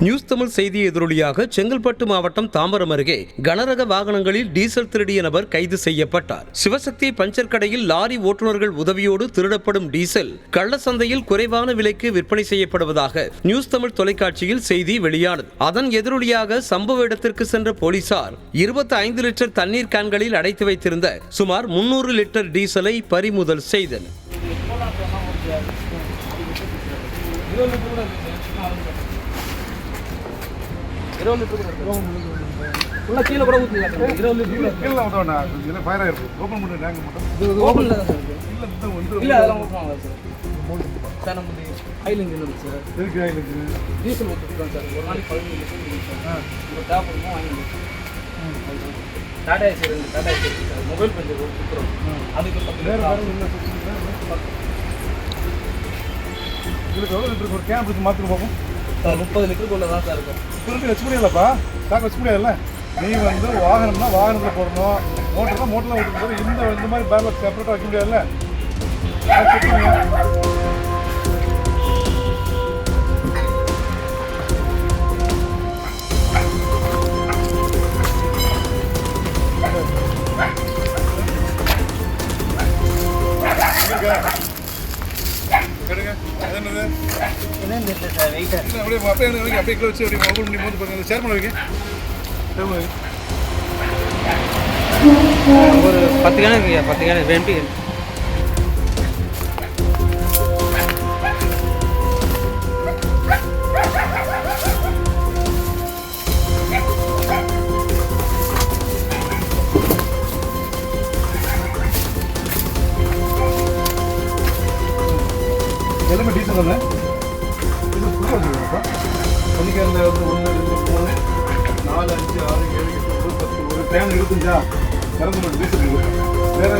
News Tamil செய்தி எதிரொலியாக செங்கல்பட்டு மாவட்டம் தாம்பரம் அருகே கனரக வாகனங்களில் டீசல் திருடிய நபர் கைது செய்யப்பட்டார். சிவசக்தி பஞ்சர் கடையில் லாரி ஓட்டுநர்கள் உதவியோடு திருடப்படும் டீசல் கள்ளச்சந்தையில் குறைவான விலைக்கு விற்பனை செய்யப்படுவதாக நியூஸ் தமிழ் தொலைக்காட்சியில் செய்தி வெளியானது. அதன் எதிரொலியாக சம்பவ இடத்திற்கு சென்ற போலீசார் 25 லிட்டர் தண்ணீர் கேன்களில் அடைத்து வைத்திருந்த சுமார் 300 லிட்டர் டீசலை பறிமுதல் செய்தனர். கீழே கூட ஊற்றிக்கலாம். 20 லிட்டர் கீழே விட்டோண்ணா. இதில் ஃபயர் ஆகிருக்கும். ஓப்பன் பண்ணி டேங்க் மட்டும் ஓப்பன் இல்லை அதெல்லாம் ஓப்பன் சார். நம்ம ஆயில் இன்ஜின் இருக்குது சார். இருக்கு ஆயில் இருக்குது. டீசல் ஊற்றிக்கலாம் சார். ஒரு நாளைக்கு 15 லிட்டர் இப்போ தேவைப்படுமோ வாங்கி Tata AC 2 Tata AC sir. Mobile puncture கொடுக்குறோம். அதுக்கு இதுக்கு எவ்வளோ லிட்டருக்கு ஒரு கேன் வச்சு மாற்றிட்டு பார்ப்போம் சார். 30 லிட்டருக்குள்ள தான் சார் இருக்கும். திருப்பி வச்சு முடியலப்பா. ஸ்டாக் வச்சு முடியாதுல்ல. நீ வந்து வாகனம்னா வாகனத்தில் போடணும், மோட்டர்னா மோட்டரில் ஓட்டுறது. இந்த மாதிரி பேரில் செப்பரேட்டாக வைக்க முடியாதுல்ல. அப்படியே வச்சு அப்படி ஓப்பன் பண்ணி போது பாருங்க. சேர்மன் வைங்க. ஒரு 10 கேன் இருக்குங்க. 10 கேன் வேண்டி எல்லாமே டீசல் தானே. இது ஃபுல்லாக வந்துருக்குப்பா. அன்றைக்கி அந்த 1 2 3 4 5 6 7 8 9 10 ஒரு டேன் 25 டீசல் வேறு